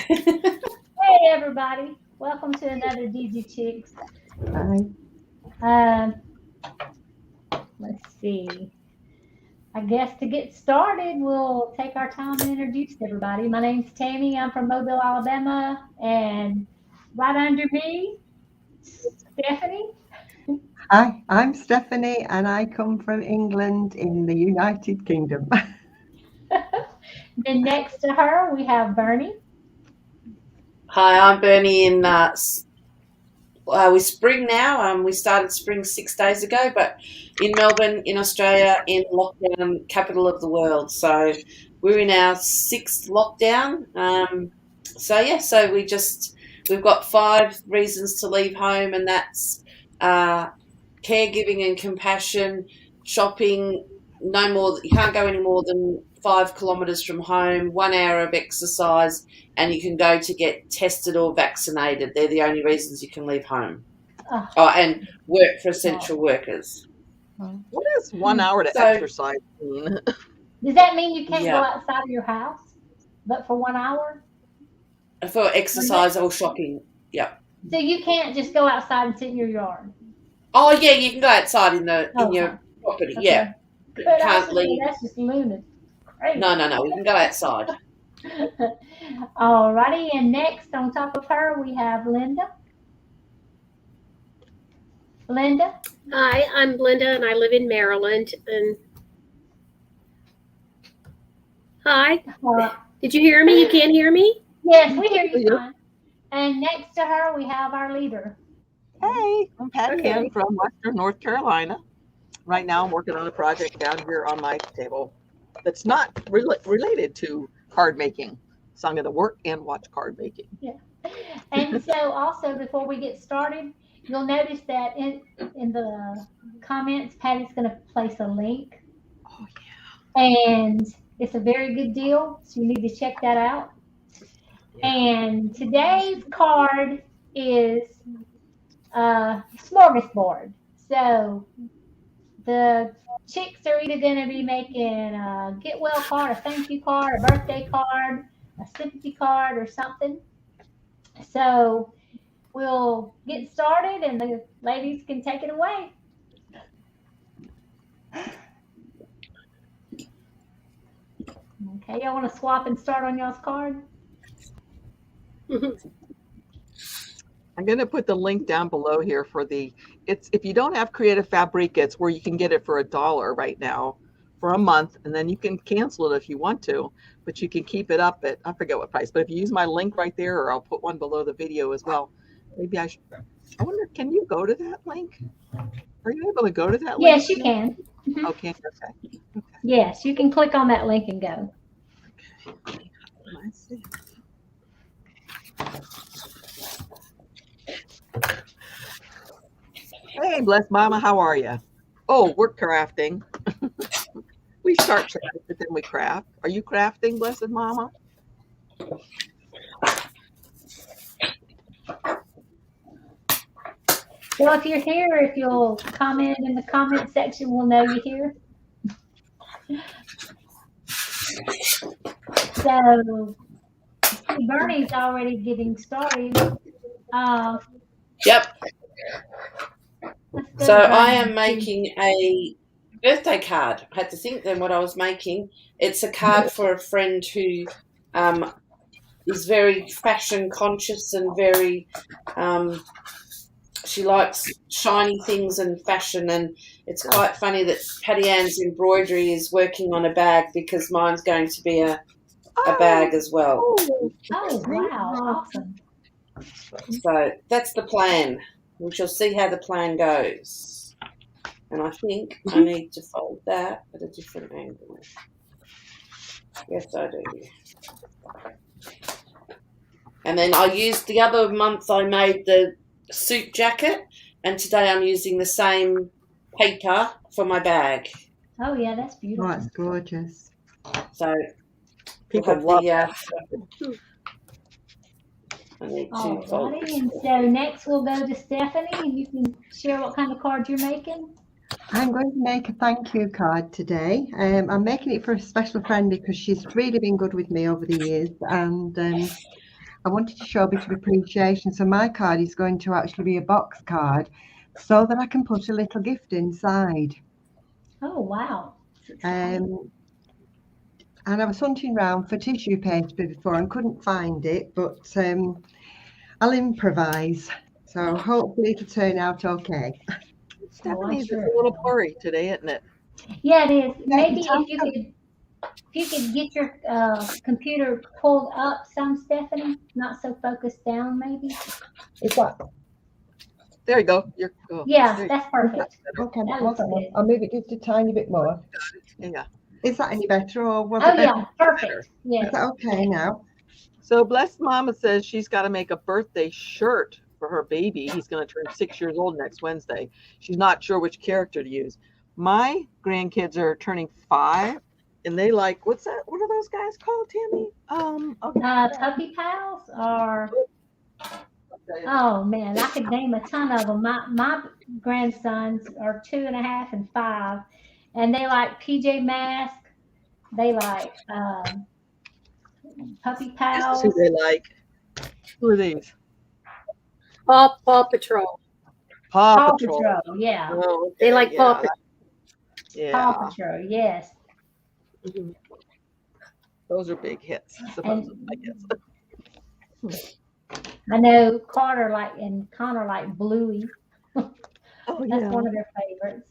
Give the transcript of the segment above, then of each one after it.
Hey everybody, welcome to another Digi Chicks. Um, let's see. I guess to get started, we'll take our time and introduce everybody. My name's Tammy. I'm from Mobile, Alabama, and right under me, Stephanie. Hi, I'm Stephanie and I come from England in the United Kingdom. Then next to her, we have Bernie. Hi, I'm Bernie in with spring now. We started spring 6 days ago, but in Melbourne, in Australia, in lockdown, capital of the world. So we're in our sixth lockdown. So we've got 5 reasons to leave home, and that's uh, caregiving and compassion, shopping. No more. You can't go any more than 5 kilometres from home. 1 hour of exercise, and you can go to get tested or vaccinated. They're the only reasons you can leave home. Oh, And work for essential workers. What is 1 hour to exercise mean? Does that mean you can't go outside of your house, but for 1 hour? For exercise or shopping, yeah. So you can't just go outside and sit in your yard? Oh, yeah, you can go outside in your property, okay. Yeah. But can't leave. That's just lunatic. No, we can go outside. Alrighty, and next on top of her we have Linda. Linda? Hi, I'm Linda and I live in Maryland. And hi. Did you hear me? You can't hear me? Yes, we hear you fine. And next to her we have our leader. Hey, I'm Patty Ann from Western North Carolina. Right now I'm working on a project down here on my table that's not related to card making. So I'm going to work and watch card making. Yeah. And so also before we get started, you'll notice that in the comments, Patty's going to place a link. Oh, yeah. And it's a very good deal, so you need to check that out. Yeah. And today's card is smorgasbord. So the chicks are either going to be making a get well card, a thank you card, a birthday card, a sympathy card, or something. So we'll get started and the ladies can take it away. Okay, y'all want to swap and start on y'all's card? I'm going to put the link down below here for if you don't have Creative Fabrica, it's where you can get it for $1 right now for a month, and then you can cancel it if you want to, but you can keep it up at, I forget what price, but if you use my link right there, or I'll put one below the video as well. Maybe I wonder, can you go to that link? Are you able to go to that link? Yes, you can. Mm-hmm. Okay. Yes, you can click on that link and go. Okay. Let's see. Hey, blessed mama, how are you? Oh, we're crafting. We start crafting, but then we craft. Are you crafting, blessed mama? Well, if you're here, if you'll comment in the comment section, we'll know you're here. So, Bernie's already getting started. Yep. So I am making a birthday card. I had to think then what I was making. It's a card for a friend who is very fashion conscious and very she likes shiny things and fashion, and it's quite funny that Patty Ann's embroidery is working on a bag because mine's going to be a bag as well. Oh, wow, awesome. So that's the plan. We shall see how the plan goes. And I think I need to fold that at a different angle. Yes, I do. And then I used the other month I made the suit jacket, and today I'm using the same paper for my bag. Oh, yeah, that's beautiful. Oh, that's gorgeous. So people love I need to Alrighty, and so next we'll go to Stephanie, and you can share what kind of card you're making. I'm going to make a thank you card today. I'm making it for a special friend because she's really been good with me over the years, and I wanted to show a bit of appreciation. So my card is going to actually be a box card so that I can put a little gift inside. Oh, wow. That's exciting. And I was hunting around for tissue paper before and couldn't find it, but I'll improvise. So hopefully it'll turn out okay. Stephanie's is sure a it little will. blurry today, isn't it? Yeah, it is. Yeah, Maybe it has if you could get your computer pulled up some, Stephanie, not so focused down, maybe. Is that There you go. Yeah, there you that's is that perfect. okay? That Hold looks on, good. I'll move it just a tiny bit more. go. Yeah. Is that any better, or was Oh, it better? yeah, perfect. Is Yes. that okay now? So Blessed Mama says she's got to make a birthday shirt for her baby. He's going to turn 6 years old next Wednesday. She's not sure which character to use. My grandkids are turning 5, and they like, what's that? What are those guys called, Tammy? Puppy pals are, oh man, I could name a ton of them. My grandsons are 2.5 and 5, and they like PJ Masks. They like puppy This is who pals. they like. Who are these? Paw Patrol. Paw Paw Patrol. Patrol, yeah. Oh, okay. They like yeah, Paw Patrol. Paw Yeah, Patrol, yes. mhm. Those are big hits, supposedly, I guess. I know Carter and Connor like Bluey. Oh, That's yeah. one of their favorites.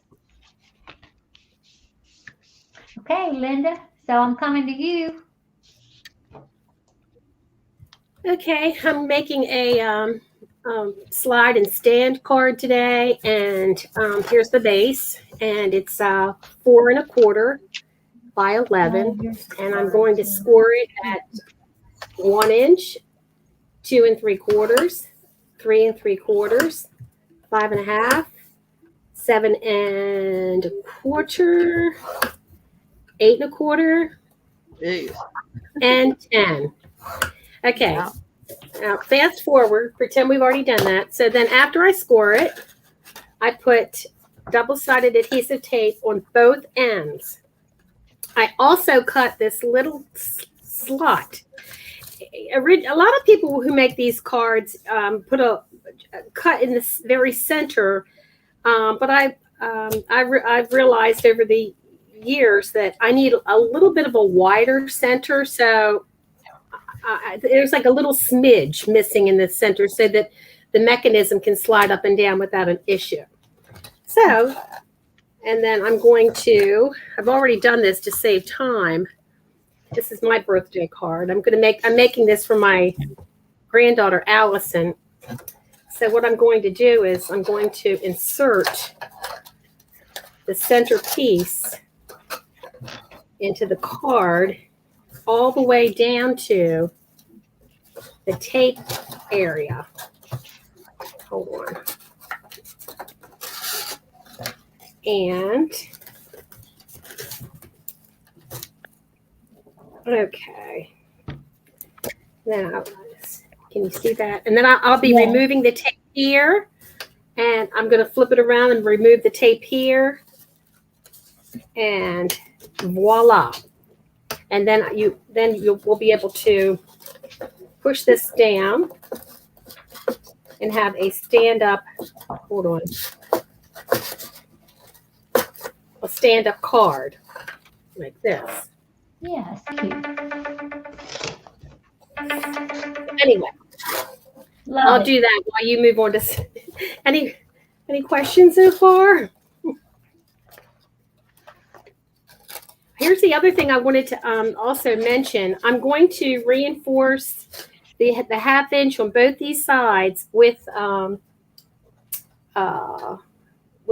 Okay, Linda. So I'm coming to you. Okay, I'm making a slide and stand card today, and here's the base, and it's 4 1/4 by 11, and I'm going to score it at 1 inch, 2 3/4, 3 3/4, 5 1/2, 7 1/4, 8 1/4, Jeez. and 10. Okay. Wow. Now, fast forward, pretend we've already done that. So then after I score it, I put double-sided adhesive tape on both ends. I also cut this little slot. A lot of people who make these cards put a cut in the very center, but I've realized over the years that I need a little bit of a wider center, so there's like a little smidge missing in the center so that the mechanism can slide up and down without an issue. So, and then I've already done this to save time. This is my birthday card. I'm making this for my granddaughter, Allison. So what I'm going to do is I'm going to insert the center piece into the card all the way down to the tape area. Hold on. And okay. Now, can you see that? And then I'll be removing the tape here, and I'm going to flip it around and remove the tape here, and voila. And then we'll be able to push this down and have a stand-up, hold on, a stand-up card like this. Yeah, it's cute. Anyway, I'll do that while you move on to any questions so far? Here's the other thing I wanted to also mention. I'm going to reinforce the 1/2 inch on both these sides with what do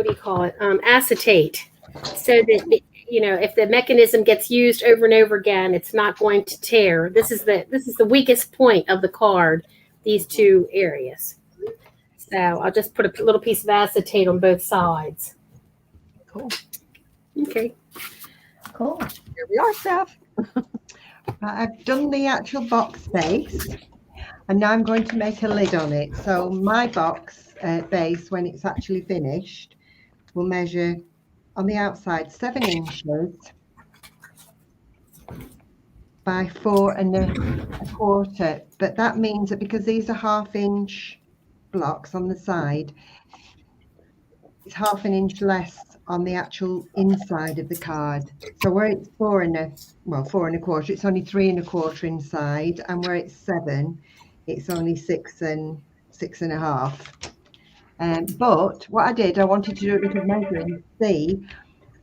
you call it? Acetate, so that if the mechanism gets used over and over again, it's not going to tear. This is the weakest point of the card. These two areas. So I'll just put a little piece of acetate on both sides. Cool. Okay. Cool. Here we are, Steph. I've done the actual box base, and now I'm going to make a lid on it. So my box base, when it's actually finished, will measure on the outside 7 inches by 4 1/4. But that means that because these are 1/2 inch blocks on the side, it's 1/2 an inch less on the actual inside of the card. So where it's 4 1/4, it's only 3 1/4 inside, and where it's 7, it's only 6 and 6 1/2. But what I did, I wanted to do a little measuring, see,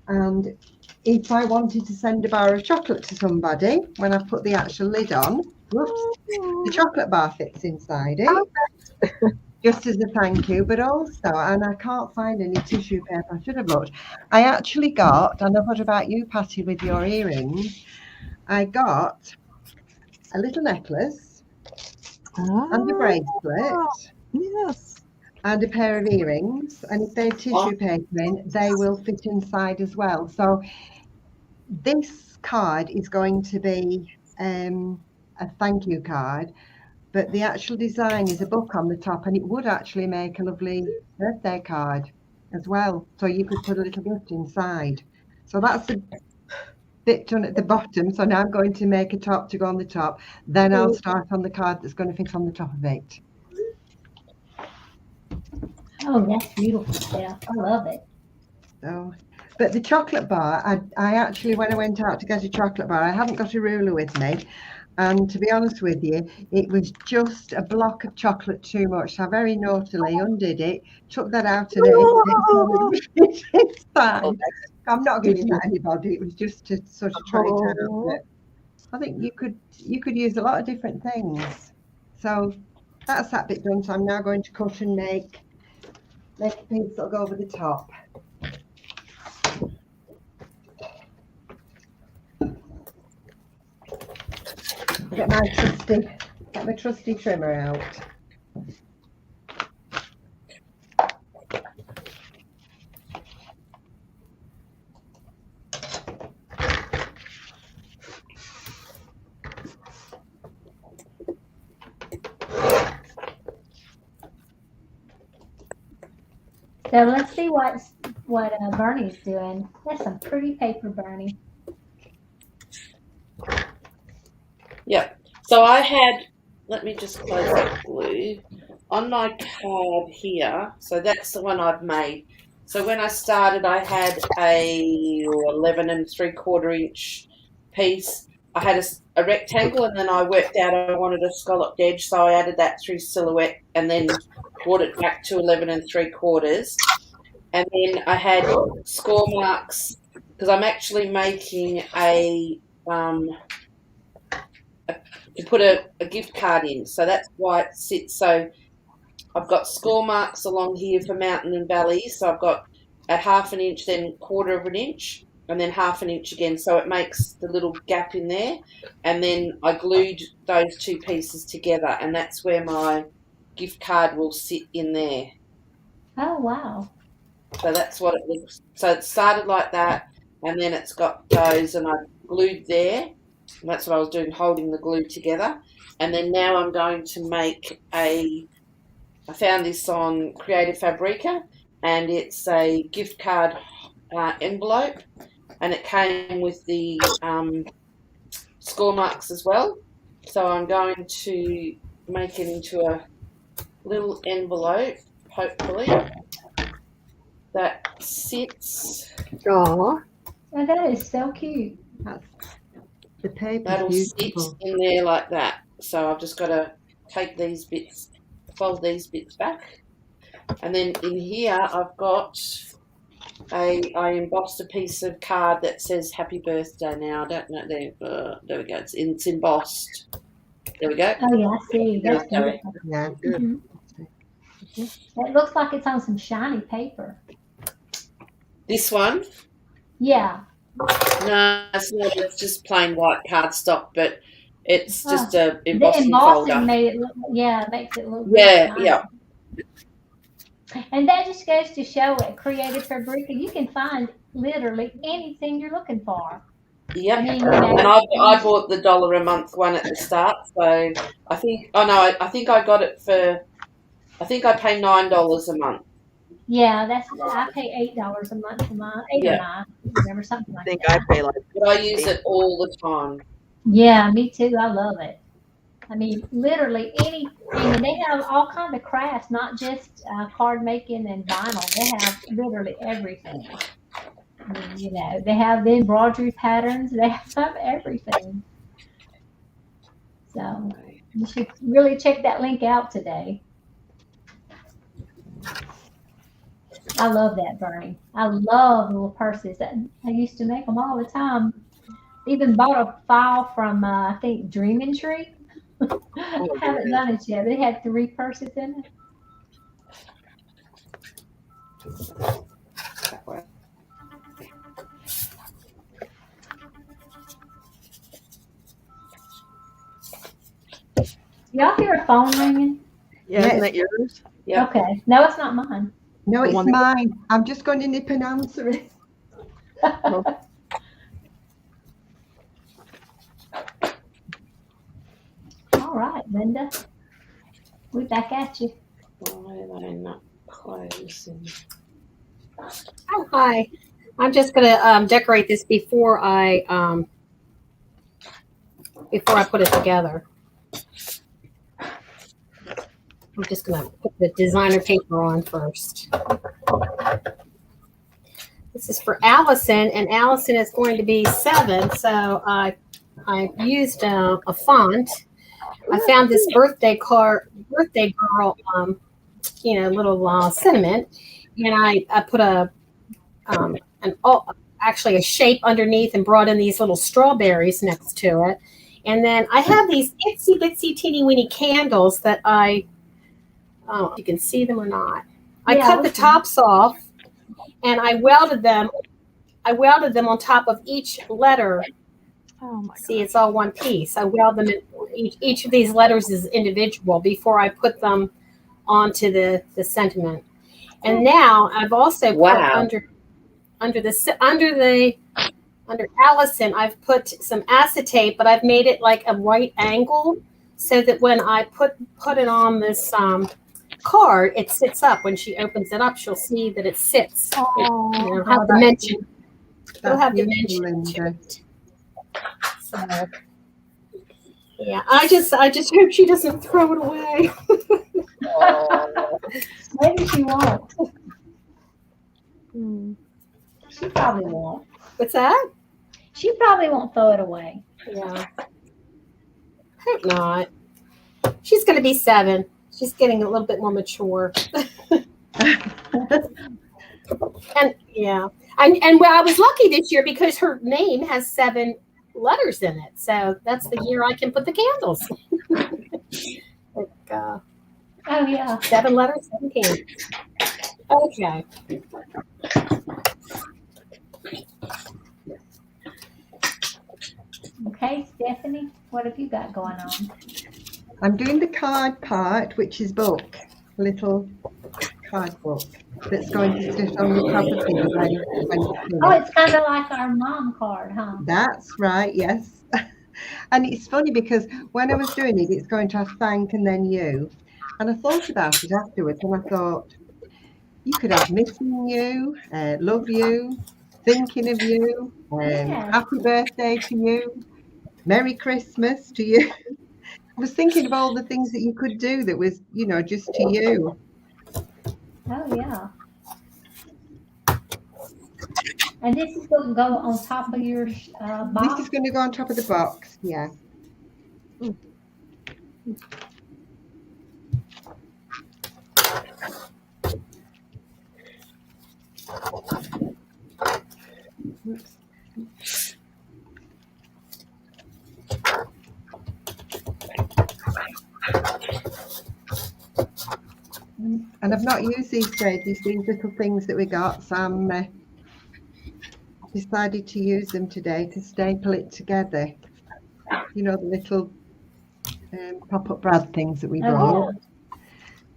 and if I wanted to send a bar of chocolate to somebody, when I put the actual lid on, whoops, the chocolate bar fits inside it, just as a thank you. But also, and I can't find any tissue paper, I should have looked, I actually got, I know what about you, Patty, with your earrings, I got a little necklace and a bracelet. Yes. And a pair of earrings, and if they're tissue paper in, they will fit inside as well. So this card is going to be a thank you card, but the actual design is a book on the top, and it would actually make a lovely birthday card as well. So you could put a little gift inside. So that's a bit done at the bottom. So now I'm going to make a top to go on the top. Then I'll start on the card that's going to fit on the top of it. Oh, that's beautiful, Steph. I love it. So, but the chocolate bar, I actually, when I went out to get a chocolate bar, I hadn't got a ruler with me. And to be honest with you, it was just a block of chocolate too much. So I very naughtily undid it, took that out and ate it inside. I'm not giving that to anybody. It was just to sort of try it out. But I think you could use a lot of different things. So that's that bit done. So I'm now going to cut and make a piece that'll go over the top. Get my trusty trimmer out. So let's see what Bernie's doing. That's some pretty paper, Bernie. Yep. So I had, let me just close that glue on my card here. So that's the one I've made. So when I started, I had a 11 3/4 inch piece. I had a rectangle, and then I worked out I wanted a scalloped edge, so I added that through silhouette, and then brought it back to 11 3/4. And then I had score marks because I'm actually making to put a gift card in, so that's why it sits. So I've got score marks along here for mountain and valley, so I've got at 1/2 an inch, then 1/4 inch, and then 1/2 an inch again, so it makes the little gap in there. And then I glued those two pieces together, and that's where my gift card will sit in there. Oh, wow. So that's what it looks. So it started like that, and then it's got those, and I glued there. And that's what I was doing, holding the glue together. And then now I'm going to make I found this on Creative Fabrica, and it's a gift card envelope, and it came with the score marks as well. So I'm going to make it into a little envelope, hopefully, that sits. Aw. Oh, that is so cute. The paper That'll is sit beautiful. in there like that. So I've just got to take these bits, fold these bits back, and then in here I've got I embossed a piece of card that says "Happy Birthday." Now I don't know there we go. It's embossed. There we go. Oh, yeah, I see. That's beautiful. Yeah. Mhm. It looks like it's on some shiny paper. This one? Yeah. No, it's not. It's just plain white cardstock, but it's just a The embossing embossing folder. made it look, makes it look Yeah, really yeah. nice. And that just goes to show at Creative Fabrica, you can find literally anything you're looking for. Yep. I mean, you know, And I bought the $1 a month one at the start, so I think I got it for, I think I pay $9 a month. yeah, I pay $8 a month for mine, 8 or Yeah. 9, whatever, something I like think that. I pay like But I use it all the time. Yeah, me too. I love it. I mean, literally anything, and they have all kind of crafts, not just card making and vinyl. They have literally everything. I mean, they have the embroidery patterns. They have everything. So you should really check that link out today. I love that, Bernie. I love little purses. That I used to make them all the time. Even bought a file from I think Dreaming Tree. Oh, Haven't yeah. done it yet. But it had 3 purses in it. That way. Y'all hear a phone ringing? Yeah, Yes. isn't that yours? Yeah. Okay. No, it's not mine. No, The it's one that- mine. I'm just going to nip and answer it. All right, Linda. We back at you. Why are they not closing? Oh, hi. I'm just gonna decorate this before I put it together. I'm just gonna put the designer paper on first. This is for Allison, and Allison is going to be 7, so I used a font. I found this birthday girl, little sentiment, and I put actually a shape underneath and brought in these little strawberries next to it. And then I have these itsy bitsy teeny weeny candles that if you can see them or not. I Yeah, cut we the can. tops off and I welded them on top of each letter. Oh my See, it's all one piece. I weld them in, each of these letters is individual before I put them onto the sentiment. And now I've also put Wow. under Allison, I've put some acetate, but I've made it like a right angle so that when I put it on this card, it sits up. When she opens it up, she'll see that it sits. It'll have dimension. It'll have beautiful, dimension to Linda. it. So, yeah, I just hope she doesn't throw it away. Maybe she won't. Hmm. She probably won't. What's that? She probably won't throw it away. Yeah. Hope not. She's going to be 7. She's getting a little bit more mature. And yeah. And well, I was lucky this year because her name has 7 letters in it. So that's the year I can put the candles. Like, Oh yeah. 7 letters, 7 candles. Okay. Okay, Stephanie, what have you got going on? I'm doing the card part, which is book, a little card book that's going to sit on the top of things when it's Oh, finished. it's kind of like our mom card, huh? That's right, yes. And it's funny because when I was doing it, it's going to have thank and then you. And I thought about it afterwards and I thought, you could have missing you, love you, thinking of you, Yeah. happy birthday to you, Merry Christmas to you. I was thinking of all the things that you could do that was, just to you. Oh yeah. And this is going to go on top of your This box. is going to go on top of the box, yeah. Oops. And I've not used these pages, these little things that we got, so I'm decided to use them today to staple it together. The little pop-up brad things that we Oh, bought. yeah.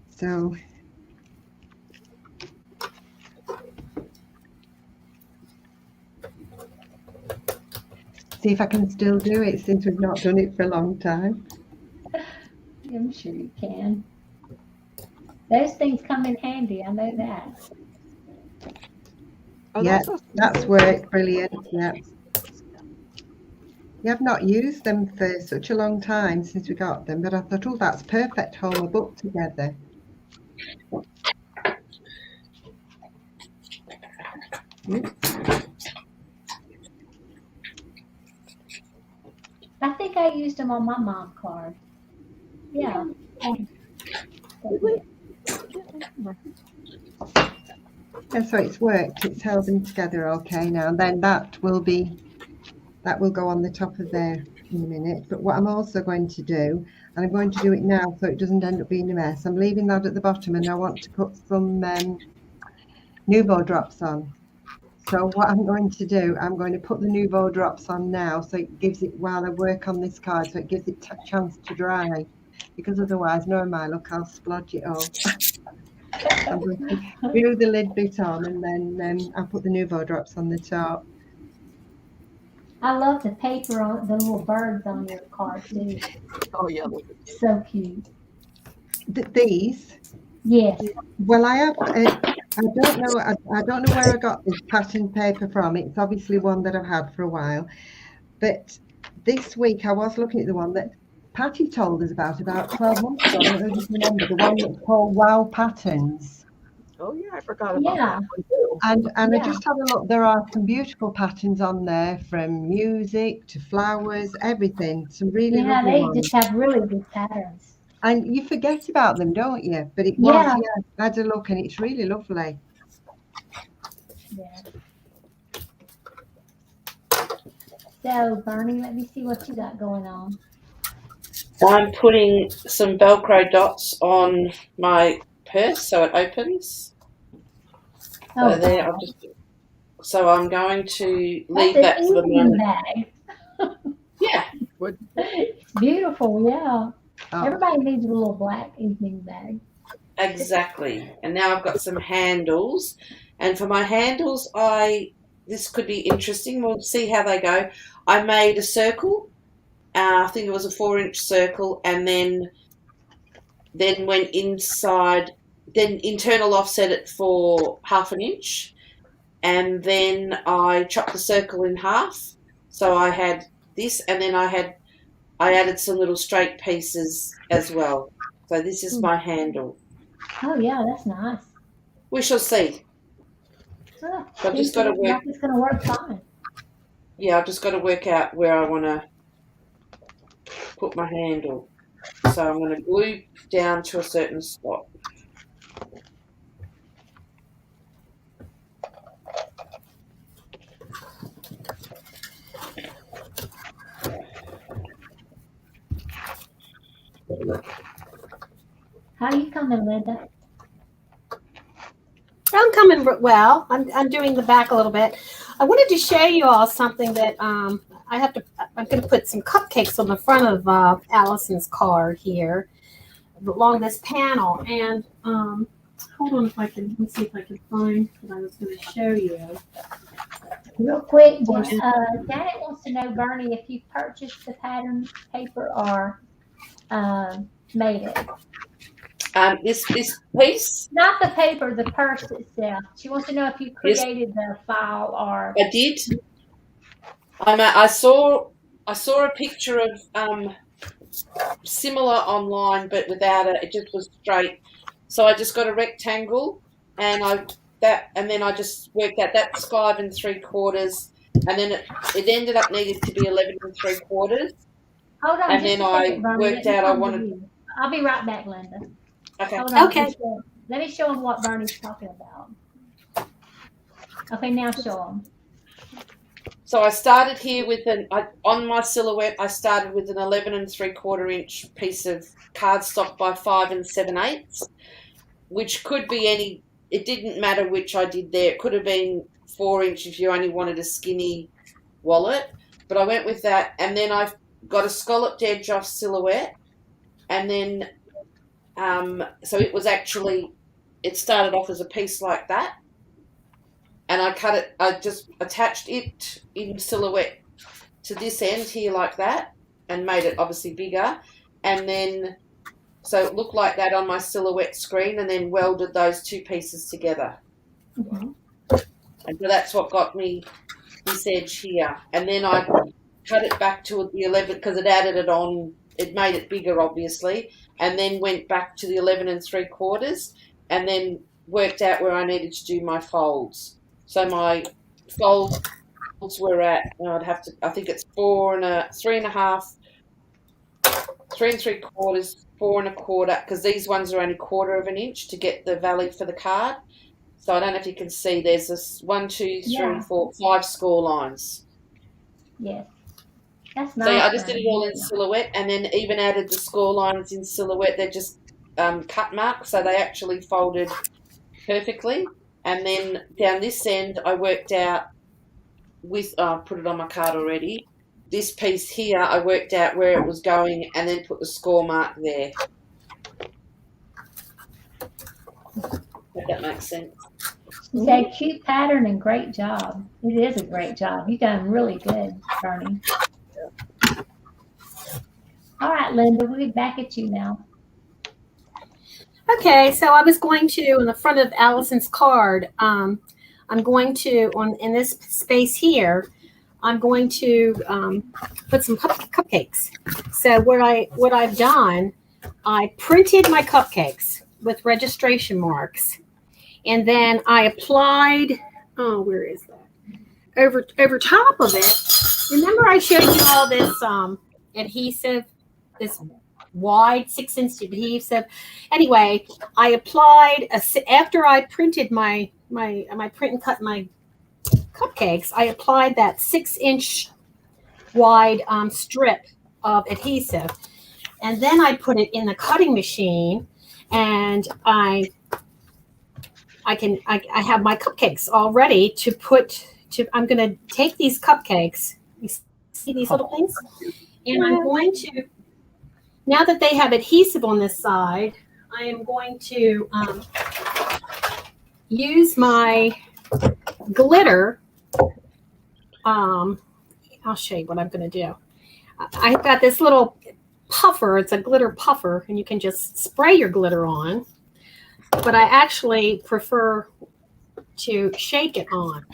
So see if I can still do it since we've not done it for a long time. I'm sure you can. Those things come in handy. I know that. Oh, Yeah, that's that's worked brilliant. Yeah. You have not used them for such a long time since we got them, but I thought, oh, that's perfect, hold a book together. I think I used them on my mom card. Yeah. Yeah, so it's worked. It's held them together okay now. And then that will go on the top of there in a minute. But what I'm also going to do, and I'm going to do it now so it doesn't end up being a mess, I'm leaving that at the bottom and I want to put some Nouveau drops on. So what I'm going to do, I'm going to put the Nouveau drops on now so it gives it, while I work on this card, so it gives it a chance to dry. Because otherwise, knowing my look, I'll splodge it all. I'm going to glue the lid bit on and then I'll put the Nouveau drops on the top. I love the paper on the little birds on your card too. Oh yeah. So cute. These? Yes. Well, I have. I don't know. I don't know where I got this pattern paper from. It's obviously one that I've had for a while. But this week I was looking at the one that Patty told us about 12 months ago. I don't know if you remember the one that's called Wow Patterns. Oh yeah, I forgot about Yeah. that one too. And Yeah. I just had a look. There are some beautiful patterns on there, from music to flowers, everything. Some really Yeah, lovely they ones. just have really good patterns. And you forget about them, don't you? But it was, Yeah. yeah, I had a look and it's really lovely. Yeah. So, Bernie, let me see what you got going on. I'm putting some Velcro dots on my purse so it opens. Oh, So there, wow. so I'm going to leave That's that an for the evening moment. bag. Yeah. It's beautiful, yeah. Oh, Everybody needs a little black evening bag. Exactly. And now I've got some handles. And for my handles, this could be interesting. We'll see how they go. I made a circle. I think it was a 4-inch circle, and then went inside, then internal offset it for 1/2 inch, and then I chopped the circle in half. So I had this, and then I added some little straight pieces as well. So this is my handle. Oh, yeah, that's nice. We shall see. Oh, So I've just got to work. like it's going to work fine. Yeah, I've just got to work out where I want to put my handle. So I'm going to glue down to a certain spot. How you coming, Linda? I'm coming well. I'm doing the back a little bit. I wanted to show you all something that I'm going to put some cupcakes on the front of Allison's card here along this panel. And hold on, let's see if I can find what I was going to show you. Real quick, Janet wants to know, Bernie, if you purchased the pattern paper or made it. This piece, Not the paper, the purse itself. She wants to know if you created the file or. I did. I saw a picture of similar online, but without it. It just was straight. So I just got a rectangle, and then I just worked out that's 5 3/4, and then it ended up needing to be 11 3/4. Hold on, And just then a second, I Bernie. worked out I wanted. You. I'll be right back, Linda. Okay. Hold on. Okay. Let me show him what Bernie's talking about. Okay, now show him. So I started here with on my silhouette. I started with an 11 3/4 inch piece of cardstock by 5 7/8, which could be any. It didn't matter which I did there. It could have been 4 inch if you only wanted a skinny wallet, but I went with that, and then I got a scalloped edge off silhouette, and then so it started off as a piece like that, and I cut it. I just attached it in silhouette to this end here like that, and made it obviously bigger, and then so it looked like that on my silhouette screen, and then welded those two pieces together. Mm-hmm. And so that's what got me this edge here. And then cut it back to the 11 because it added it on. It made it bigger, obviously, and then went back to the 11 3/4, and then worked out where I needed to do my folds. So my folds were at, I think it's 3.5, 3 3/4, 4 1/4, because these ones are only 1/4 of an inch to get the valley for the card. So I don't know if you can see, there's this 1, 2, 3, Yeah. 4, 5 score lines. Yes. That's So nice. yeah, I just did it all in silhouette, and then even added the score lines in silhouette. They're just cut marks, so they actually folded perfectly. And then down this end, I worked out with, put it on my card already. This piece here, I worked out where it was going, and then put the score mark there. If that makes sense. She said, cute pattern and great job. It is a great job. You've done really good, Bernie. All right, Linda, we'll get back at you now. Okay, so I was going to, in the front of Allison's card, I'm going to, in this space here, I'm going to put some cupcakes. So what I've done, I printed my cupcakes with registration marks, and then I applied, where is that? Over top of it. Remember I showed you all this adhesive, this wide 6-inch adhesive. Anyway, I applied after I printed my print and cut my cupcakes. I applied that 6-inch wide strip of adhesive, and then I put it in the cutting machine, and I have my cupcakes all ready to put to. I'm going to take these cupcakes. You see these little things, and I'm going to. Now that they have adhesive on this side, I am going to use my glitter. I'll show you what I'm going to do. I've got this little puffer. It's a glitter puffer, and you can just spray your glitter on. But I actually prefer to shake it on.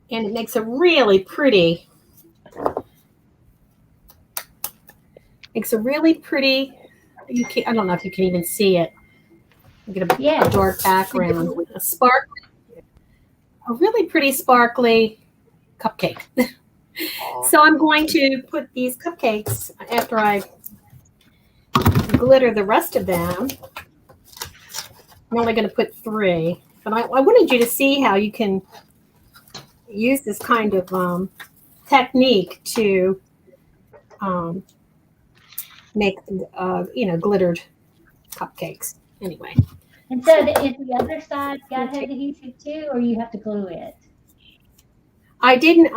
And it makes a really pretty... It's a really pretty, I don't know if you can even see it. Get a dark background, a really pretty sparkly cupcake. So I'm going to put these cupcakes after I glitter the rest of them. I'm only going to put 3, but I wanted you to see how you can use this kind of technique to make glittered cupcakes. Anyway, and so is the other side got adhesive too, or you have to glue it? I didn't.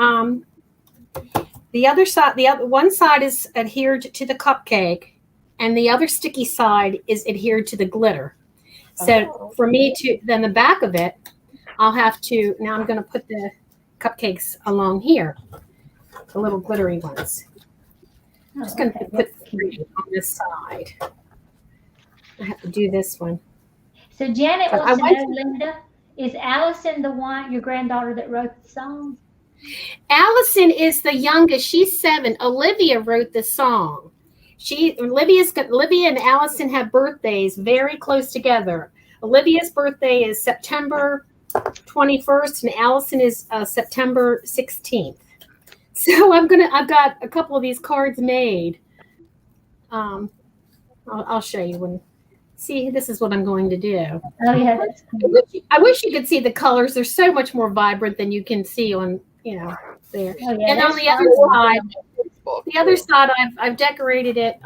The other side, one side is adhered to the cupcake, and the other sticky side is adhered to the glitter. So for me to then the back of it, I'll have to. Now I'm going to put the cupcakes along here, the little glittery ones. I'm just going to put 3 on this side. I have to do this one. So Janet wants to know, Linda, is Allison the one, your granddaughter, that wrote the song? Allison is the youngest. She's 7. Olivia wrote the song. Olivia and Allison have birthdays very close together. Olivia's birthday is September 21st, and Allison is September 16th. So I've got a couple of these cards made. I'll show you when. See, this is what I'm going to do. Oh yeah, that's cool. I wish you could see the colors. They're so much more vibrant than you can see on, there. Oh, yeah, And on the other side, I've decorated it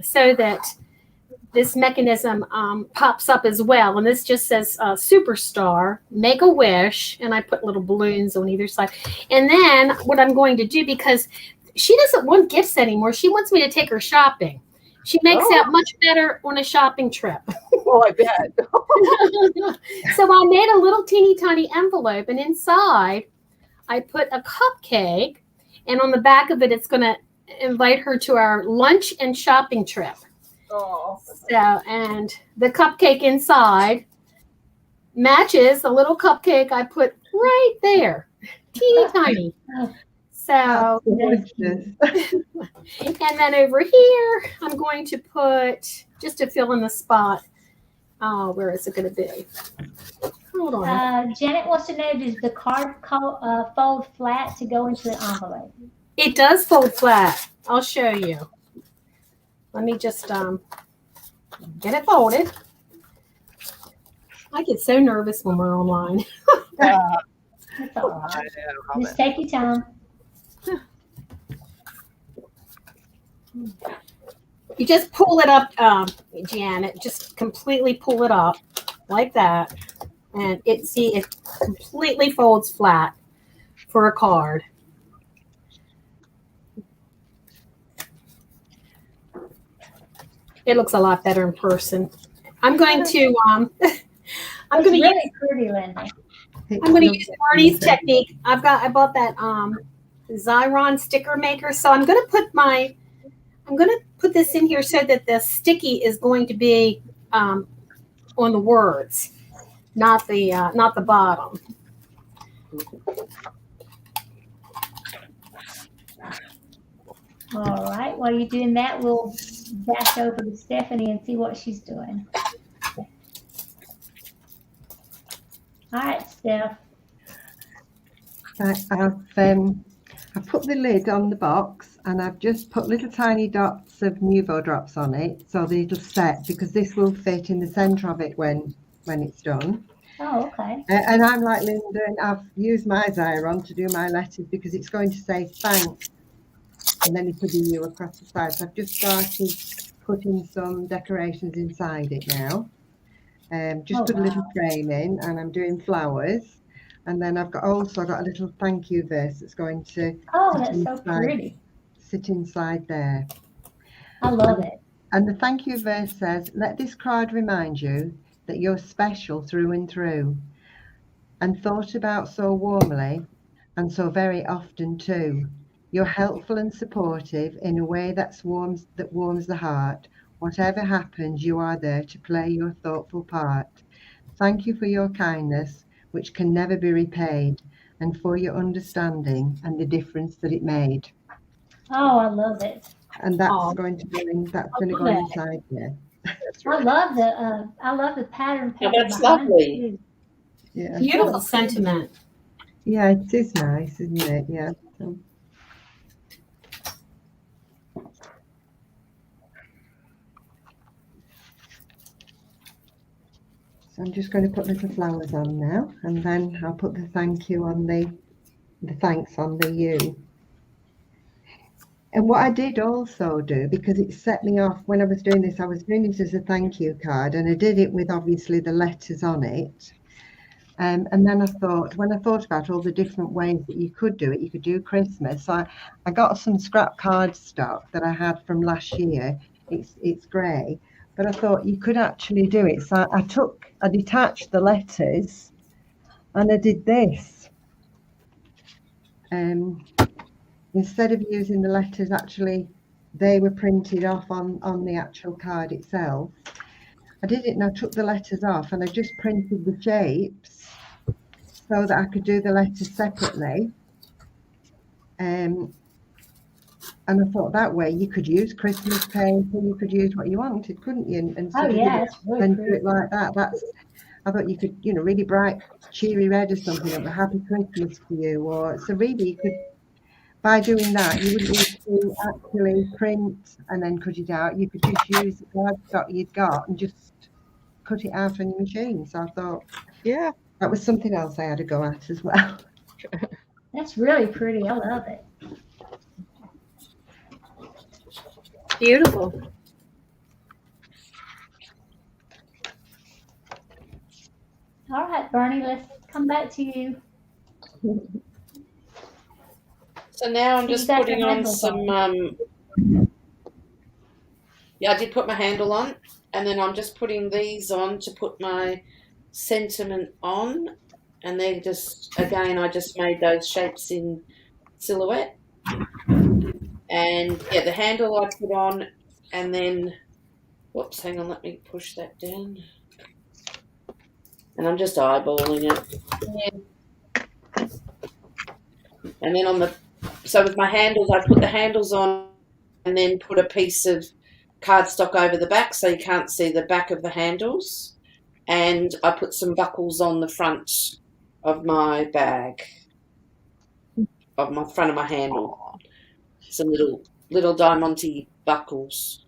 so that this mechanism pops up as well. And this just says Superstar, Make a Wish, and I put little balloons on either side. And then what I'm going to do, because she doesn't want gifts anymore, she wants me to take her shopping. She makes out much better on a shopping trip. Oh, I bet. So I made a little teeny tiny envelope, and inside I put a cupcake, and on the back of it, it's going to invite her to our lunch and shopping trip. Oh. So, and the cupcake inside matches the little cupcake I put right there, teeny tiny. So, That's gorgeous. and then over here, I'm going to put, just to fill in the spot, where is it going to be? Hold on. Janet wants to know, does the card fold flat to go into the envelope? It does fold flat. I'll show you. Let me just get it folded. I get so nervous when we're online. That's all right. Just take your time. You just pull it up, Janet. Just completely pull it up like that. And it completely folds flat for a card. It looks a lot better in person. I'm going to I'm going to really pretty, Linda. I'm going to use Marty's technique. I bought that Xyron sticker maker, so I'm going to put this in here so that the sticky is going to be on the words, not the bottom. All right. While you're doing that, we'll dash over to Stephanie and see what she's doing. All right, Steph. I've put the lid on the box and I've just put little tiny dots of Nuvo drops on it so that it'll set, because this will fit in the centre of it when it's done. Oh, okay. And I'm like Linda, and I've used my Xyron to do my letters because it's going to say thanks, and then it put a U across the side. So I've just started putting some decorations inside it now. Just put a little frame in, and I'm doing flowers. And then I've also got a little thank you verse that's going to sit inside there. I love it. And the thank you verse says, "Let this card remind you that you're special through and through, and thought about so warmly, and so very often too. You're helpful and supportive in a way that warms the heart. Whatever happens, you are there to play your thoughtful part. Thank you for your kindness, which can never be repaid, and for your understanding and the difference that it made." Oh, I love it. And that's going to go inside there. I love the pattern. Oh, that's lovely. Yeah. Beautiful sentiment. Yeah, it is nice, isn't it? Yeah. So I'm just going to put little flowers on now, and then I'll put the thank you on the thanks on the U. And what I did also do, because it set me off when I was doing this, I was doing it as a thank you card, and I did it with obviously the letters on it. And then I thought, when I thought about all the different ways that you could do it, you could do Christmas. So I got some scrap card stock that I had from last year. It's grey, but I thought you could actually do it. So I detached the letters, and I did this. Instead of using the letters, actually, they were printed off on the actual card itself. I did it and I took the letters off, and I just printed the shapes so that I could do the letters separately. And I thought that way you could use Christmas paper, you could use what you wanted, couldn't you? And do it like that. I thought you could, really bright, cheery red or something, of a happy Christmas to you. Or so really you could, by doing that, you wouldn't need to actually print and then cut it out. You could just use the cardstock you'd got and just cut it out on your machine. So I thought, yeah, that was something else I had to go at as well. That's really pretty. I love it. Beautiful. All right, Bernie, let's come back to you. So now I'm just putting on some, I did put my handle on, and then I'm just putting these on to put my sentiment on, and then again, I just made those shapes in silhouette. And the handle I put on, and then, whoops, hang on, let me push that down. And I'm just eyeballing it. And then on the so with my handles, I put the handles on and then put a piece of cardstock over the back so you can't see the back of the handles. And I put some buckles on the front of my bag, of my front of my handle. Some little diamante buckles.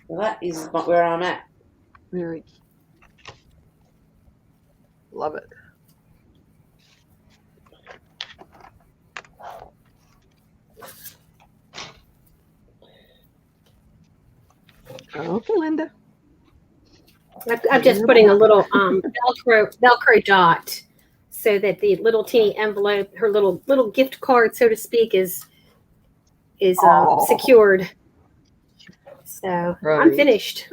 Well, that is where I'm at. Very love it. Okay, Linda. I'm just putting a little Velcro dot so that the little teeny envelope, her little gift card, so to speak, is secured. So Right. I'm finished.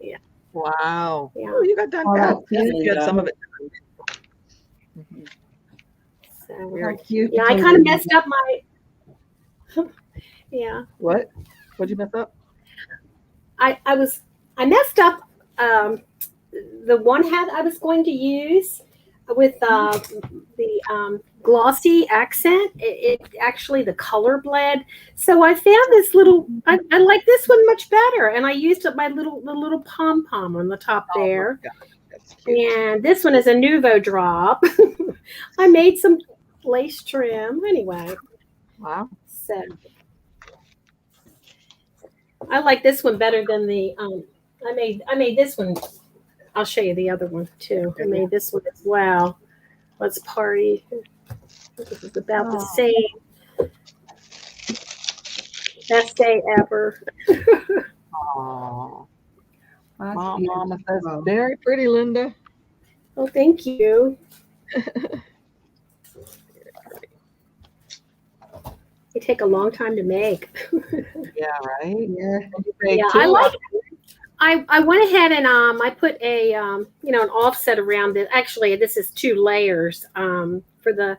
Yeah. Wow. Yeah. Oh, you got done Oh, fast. that's You got some of it done. Mhm. So Very That's beautiful. yeah, I kind of messed up my. Yeah. What? What'd you mess up? I messed up the one hat I was going to use with the glossy accent. It actually the color bled. So I found this little. I like this one much better, and I used up the little pom pom on the top there. Oh my God, that's cute. And this one is a Nouveau drop. I made some lace trim anyway. Wow. So I like this one better than the I made this one. I'll show you the other one too. I made this one as well. Let's party. This is about the same. Best day ever. Oh, That's Mama says beautiful. very pretty, Linda. Oh, thank you. They take a long time to make. Yeah, right. Yeah. And you made Yeah, two I of like. I went ahead and I put a an offset around it. Actually, this is 2 layers for the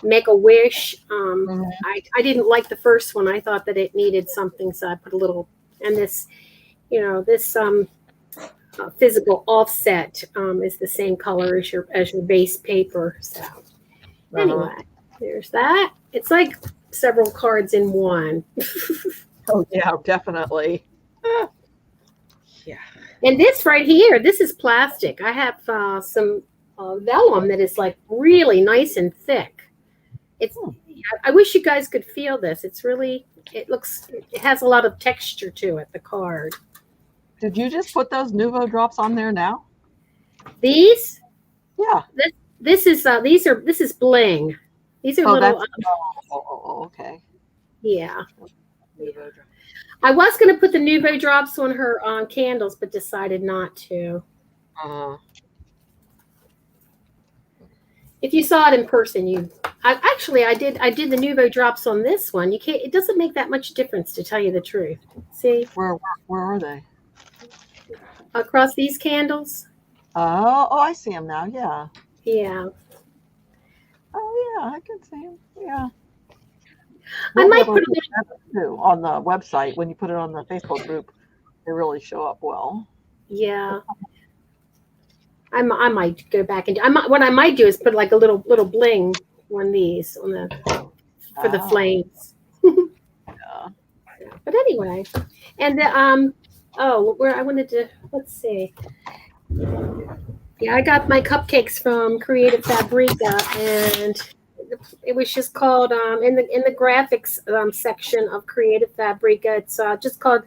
Make a Wish. I didn't like the first one. I thought that it needed something, so I put a little. And this, this physical offset is the same color as your base paper. So anyway, there's that. It's like several cards in one. Oh yeah, definitely. Yeah. And this right here, this is plastic. I have some vellum that is like really nice and thick. It's. I wish you guys could feel this. It's really. It has a lot of texture to it. The card. Did you just put those Nouveau drops on there now? These. Yeah. This is bling. These are little. Okay. Yeah. Nouveau drops. I was going to put the Nouveau drops on her candles, but decided not to. If you saw it in person, I did the Nouveau drops on this one. You can't. It doesn't make that much difference, to tell you the truth. See, Where are they? across these candles. Oh, I see them now. Yeah. Yeah. Oh yeah, I can see them. Yeah. I might put too on the website when you put it on the Facebook group. They really show up well. Yeah. I might go back and what I might do is put like a little bling on these for the flames. Yeah. But anyway, and the where I wanted to, let's see. Yeah, I got my cupcakes from Creative Fabrica, and it was just called in the graphics section of Creative Fabrica. It's just called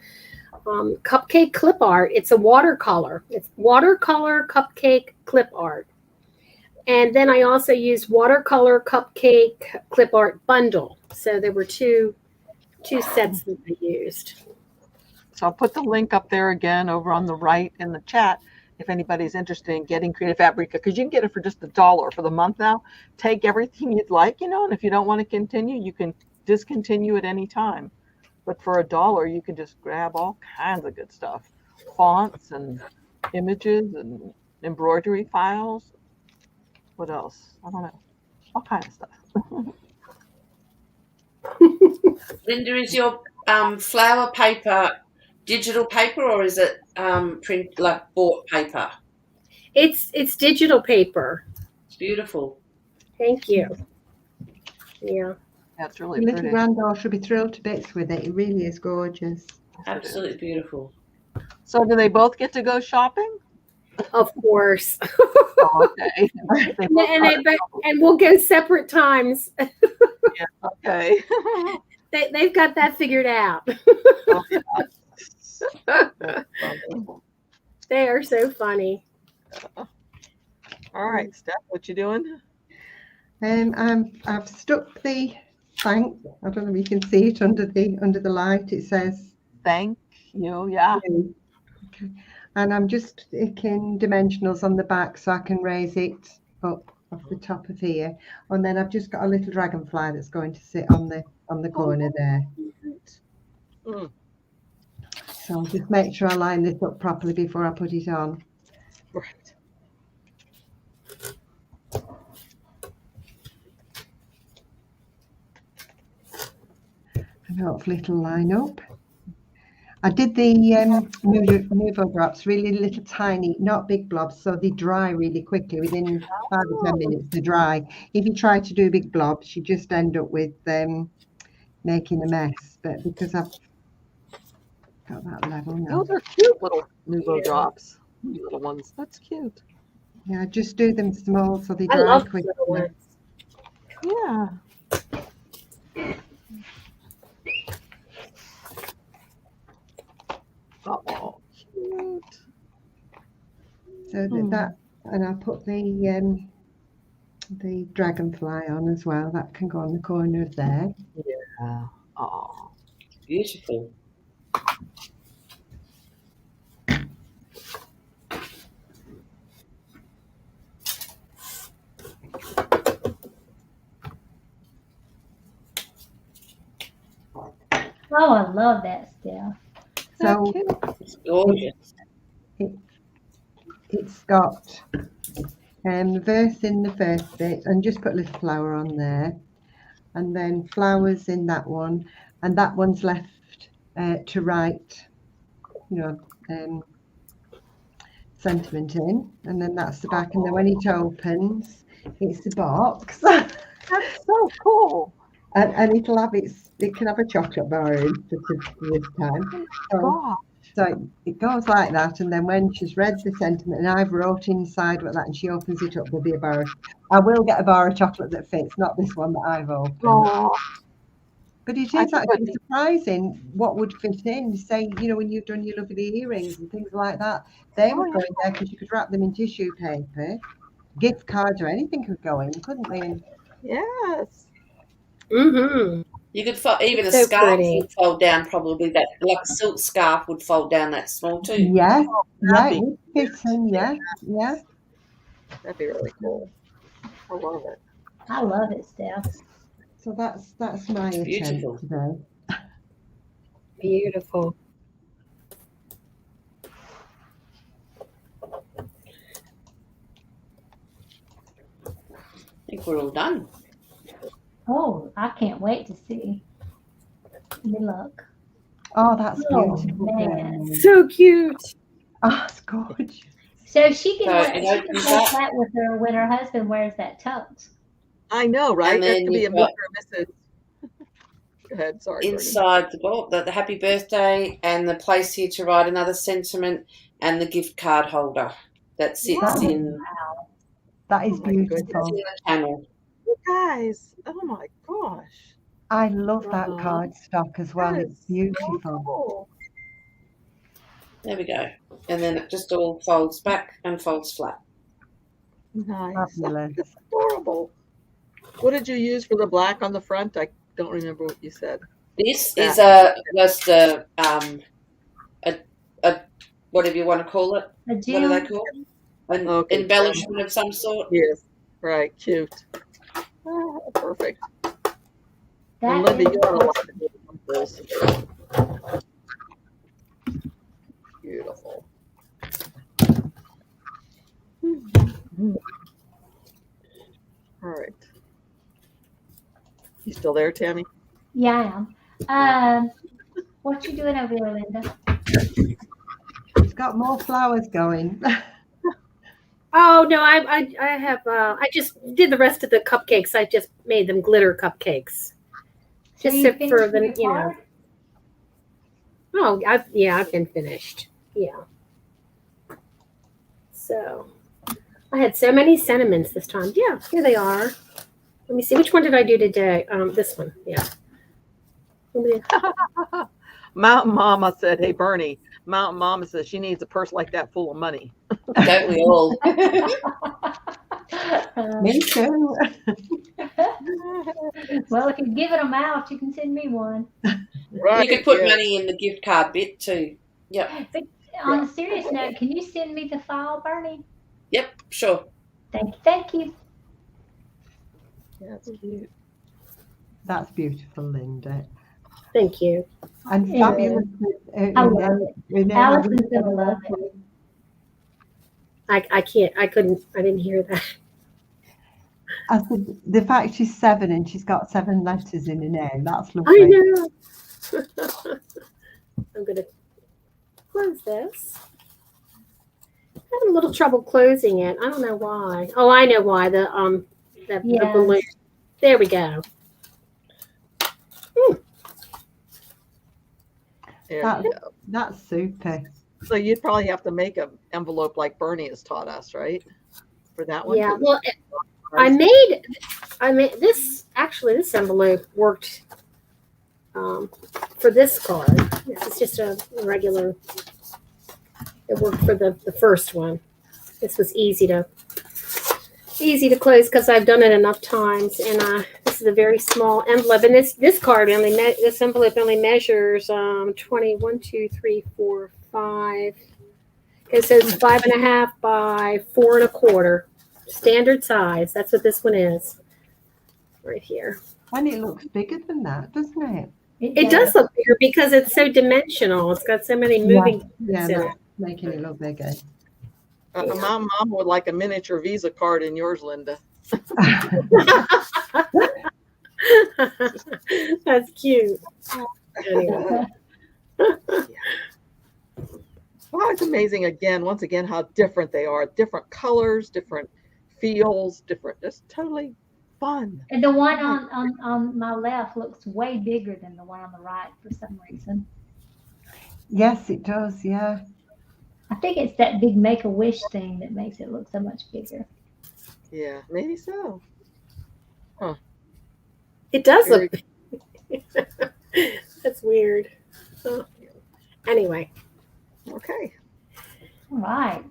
cupcake clip art. It's a watercolor. It's watercolor cupcake clip art. And then I also used watercolor cupcake clip art bundle. So there were two sets that I used. So I'll put the link up there again over on the right in the chat if anybody's interested in getting Creative Fabrica, because you can get it for just $1 for the month now. Take everything you'd like, and if you don't want to continue, you can discontinue at any time. But for $1, you can just grab all kinds of good stuff. Fonts and images and embroidery files. What else? I don't know. All kinds of stuff. Linda, is your flower paper digital paper or is it print like bought paper? It's digital paper. It's beautiful. Thank you. Yeah. That's The really little pretty. granddaughter will be thrilled to bits with it. It really is gorgeous. Absolutely beautiful. So do they both get to go shopping? Of course. Oh, okay. They both And we'll go separate times. okay. They've got that figured out. Oh, yeah. That's funny. They are so funny. All right, Steph, what you doing? I've stuck the thank. I don't know if you can see it under the light. It says Thank you. Yeah. you. Okay. And I'm just sticking dimensionals on the back so I can raise it up off the top of here. And then I've just got a little dragonfly that's going to sit on the corner there. Mm. So I'll just make sure I line this up properly before I put it on. Right. And hopefully it'll line up. I did the Nuvo drops, really little tiny, not big blobs, so they dry really quickly. Within 5 or 10 minutes, they dry. If you try to do big blobs, you just end up with making a mess. But because I've got that level now, Those are cute little Nuvo drops. Little ones. That's cute. yeah, just do them small so they I dry love quickly. little ones. Yeah. Oh, cute. So that, and I'll put the dragonfly on as well. That can go on the corner of there. Yeah. Oh. Beautiful. Oh, I love that stuff. So It's gorgeous. it's got verse in the first bit, and just put a little flower on there, and then flowers in that one, and that one's left to write, sentiment in, and then that's the back, and then when it opens, it's the box. That's so cool. And it can have a chocolate bar in this time. God. So it goes like that, and then when she's read the sentiment, and I've wrote inside with that, and she opens it up, there'll be a bar. I will get a bar of chocolate that fits, not this one that I've opened. Oh. But it I is could actually put- surprising what would fit in. Say, when you've done your lovely earrings and things like that, they would go in there because you could wrap them in tissue paper, gift cards or anything could go in, couldn't they? And Yes. Mm-hmm. You could even a So scarf pretty. would fold down probably that, like a silk scarf would fold down that small too. yeah, yeah, That'd it be- would fit in. Yeah. That'd be really cool. I love it. I love it, Steph. So that's my attempt Beautiful. today. Beautiful. I think we're all done. Oh, I can't wait to see. Let me look. Oh, that's Oh, beautiful. man. Jane. So cute. Oh, it's gorgeous. So she can So, wear, you know, she can you take got- that with her when her husband wears that tux. I know, right? And That then could be a you've Mr. got- and Mrs. Go ahead. Sorry. Bernie. Inside the happy birthday and the place here to write another sentiment and the gift card holder that sits Wow. in That is Oh my goodness. beautiful. the channel. You guys. Oh my gosh. I love that Uh-huh. card stock as well. That It's is so beautiful. cool. There we go. And then it just all folds back and folds flat. Nice. Fabulous. It's adorable. What did you use for the black on the front? I don't remember what you said. This That- is just a whatever you want to call it. A What do they gem. call it? An Okay. embellishment of some sort. Yes. Right. Cute. Oh, perfect. That And Libby, is you have a lot of good ones. Beautiful. All right. You still there, Tammy? Yeah, I am. What you doing over there, Linda? It's got more flowers going. Oh no, I have I just did the rest of the cupcakes. I just made them glitter cupcakes. So Just you so for finished the your card? Oh, I've been finished. Yeah. So I had so many sentiments this time. Yeah, here they are. Let me see. Which one did I do today? This one. Yeah. Mountain Mama said, "Hey Bernie, Mountain Mama says she needs a purse like that full of money." Don't we all? Me too. Well, if you're giving them out, you can send me one. Right? You could put Yeah. money in the gift card bit too. Yep. But on a serious note, can you send me the file, Bernie? Yep. Sure. Thank you. Thank you. That's cute. That's beautiful, Linda. Thank you. And Yeah. fabulous. I love it. Allison's gonna love it. I can't. I couldn't. I didn't hear that. I said, the fact she's 7 and she's got 7 letters in her name, that's I lovely. know. I'm gonna close this. I'm having a little trouble closing it. I don't know why. Oh, I know why. The Yes. balloon. There we go. There That- you go. That's super. So you'd probably have to make an envelope like Bernie has taught us, right? For that one. Yeah. Well, I made this. Actually, this envelope worked for this card. This is just a regular. It worked for the first one. This was easy to close because I've done it enough times. And this is a very small envelope. And this card this envelope only measures 21, 2, 3, 4, 5. It says 5.5 by 4 1/4. Standard size. That's what this one is. Right here. And it looks bigger than that, doesn't it? It does look bigger because it's so dimensional. It's got so many moving Yeah, parts in it. that's making it look bigger. My mom would like a miniature Visa card in yours, Linda. That's cute. Anyway. Wow, it's amazing once again, how different they are. Different colors, different feels, different, just totally fun. And the one on my left looks way bigger than the one on the right for some reason. Yes, it does, yeah. I think it's that big Make-A-Wish thing that makes it look so much bigger. Yeah, maybe so. It does look. That's weird. Oh. Anyway. Okay. All right.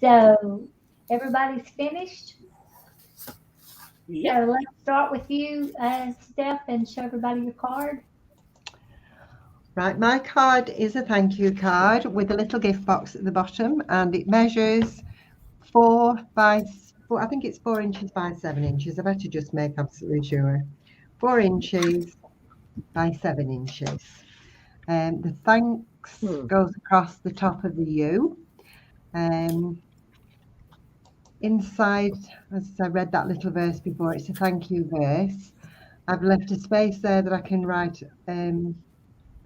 So everybody's finished. Yep. So let's start with you, Steph, and show everybody your card. Right, my card is a thank you card with a little gift box at the bottom, and it measures 4 by 4. I think it's 4 inches by 7 inches. I better just make absolutely sure. 4 inches by 7 inches. The thanks goes across the top of the U. Inside, as I read that little verse before, it's a thank you verse. I've left a space there that I can write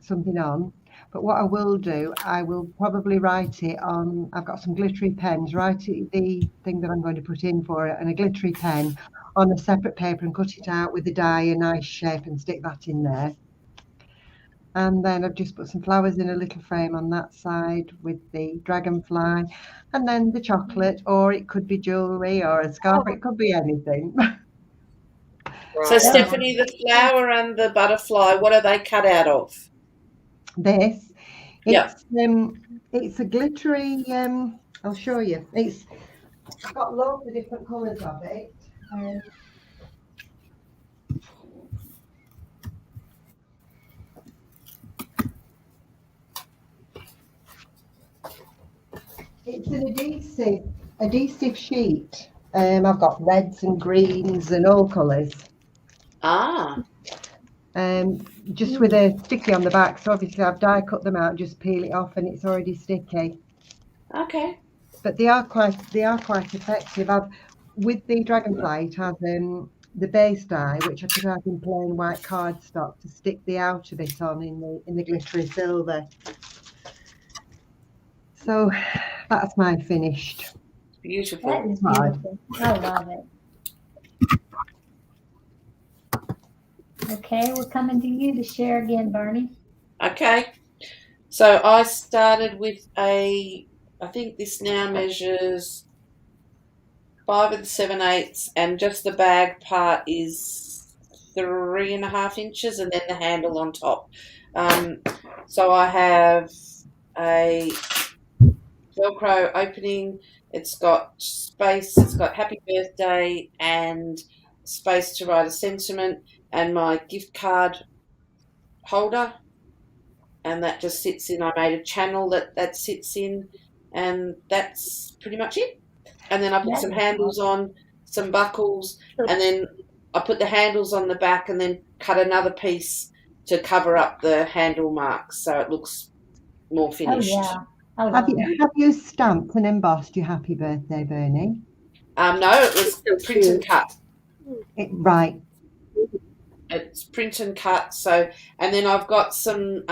something on, but what I will do, I will probably write it on, I've got some glittery pens, write it, the thing that I'm going to put in for it, and a glittery pen on a separate paper, and cut it out with the die a nice shape and stick that in there. And then I've just put some flowers in a little frame on that side with the dragonfly, and then the chocolate, or it could be jewelry or a scarf, it could be anything. So Stephanie, the flower and the butterfly, what are they cut out of? This, Yeah. it's a glittery, I'll show you. It's got loads of different colours of it. It's an adhesive sheet. I've got reds and greens and all colours. Ah. Just with a sticky on the back. So obviously I've die cut them out, just peel it off, and it's already sticky. Okay. But they are quite effective. With the dragonfly, it has the base die, which I could have in plain white cardstock to stick the outer bit on in the glittery silver. So that's mine finished. Beautiful. That is beautiful. I love it. Okay, we're coming to you to share again, Bernie. Okay. So I started with I think this now measures 5 7/8, and just the bag part is 3.5 inches, and then the handle on top. So I have a Velcro opening. It's got space. It's got happy birthday and space to write a sentiment, and my gift card holder, and that just sits in. I made a channel that sits in, and that's pretty much it. And then I put some handles on, some buckles, and then I put the handles on the back, and then cut another piece to cover up the handle marks so it looks more finished. Oh, yeah. I love Have it. you stamped and embossed your happy birthday, Bernie? No, it was So print and cute. cut. Right. It's print and cut. So, and then I've got some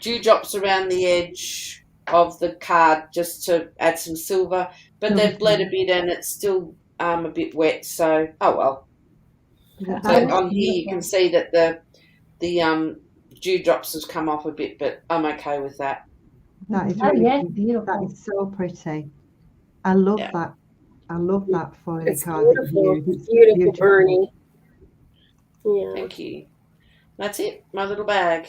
dewdrops around the edge of the card just to add some silver, but they've bled a bit and it's still a bit wet. So, oh well. So on here you can see that the dewdrops has come off a bit, but I'm okay with that. That is Oh, really yes, That beautiful. is so pretty. I love Yeah. that. I love that foil It's card that you beautiful. used. It's Beautiful, Bernie. Yeah. Thank you. That's it. My little bag.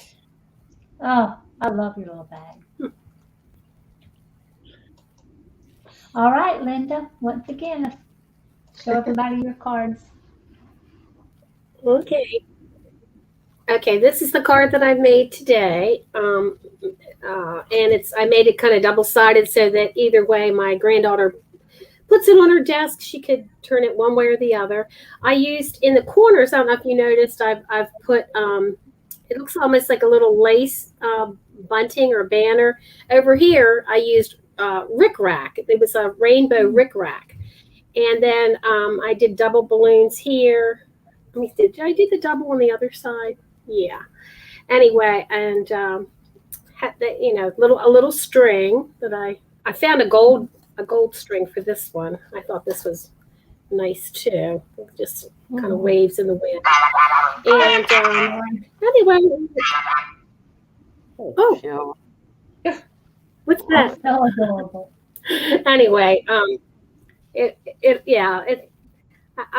Oh, I love your little bag. All right, Linda. Once again, show everybody your cards. Okay. Okay, this is the card that I made today. And I made it kind of double-sided so that either way my granddaughter puts it on her desk, she could turn it one way or the other. I used in the corners, I don't know if you noticed, I've put it looks almost like a little lace bunting or banner. Over here I used rickrack. It was a rainbow rickrack. And then I did double balloons here. Let me see, did I do the double on the other side? Yeah. Anyway, and had the, a little string that I found a gold string for this one. I thought this was nice too. It just kind of waves in the wind. And anyway, oh, what's that? That's so adorable. Anyway, I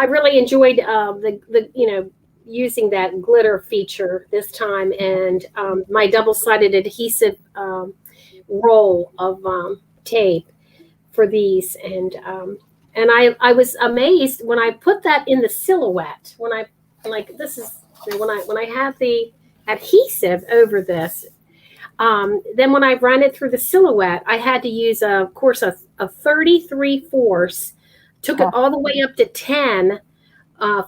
really enjoyed the using that glitter feature this time, and my double-sided adhesive roll of tape for these, and I was amazed when I put that in the silhouette. When I have the adhesive over this, then when I ran it through the silhouette, I had to use of course a 33/4, took it all the way up to 10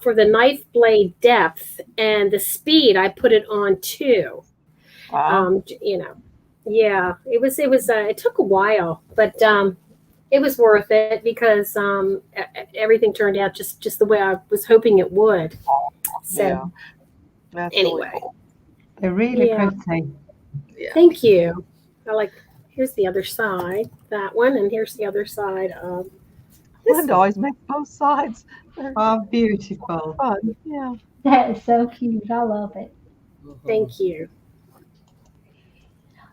for the knife blade depth, and the speed I put it on 2. Wow. Yeah, it took a while, but it was worth it because everything turned out just the way I was hoping it would. So Yeah. That's anyway, really cool. They're really Yeah. pretty. Yeah. thank you. Here's the other side, that one, and here's the other side of this Linda one. always makes both sides. They're Oh, beautiful. fun. Yeah. That is so cute. I love it. Thank you.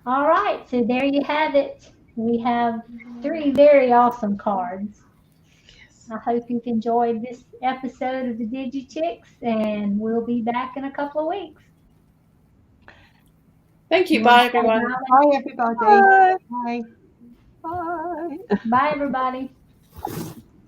All right, so there you have it. We have 3 very awesome cards. I hope you've enjoyed this episode of the Digi Chicks, and we'll be back in a couple of weeks. Thank you. Bye, everyone. Bye, everybody. Bye. Bye. Bye. Bye, everybody.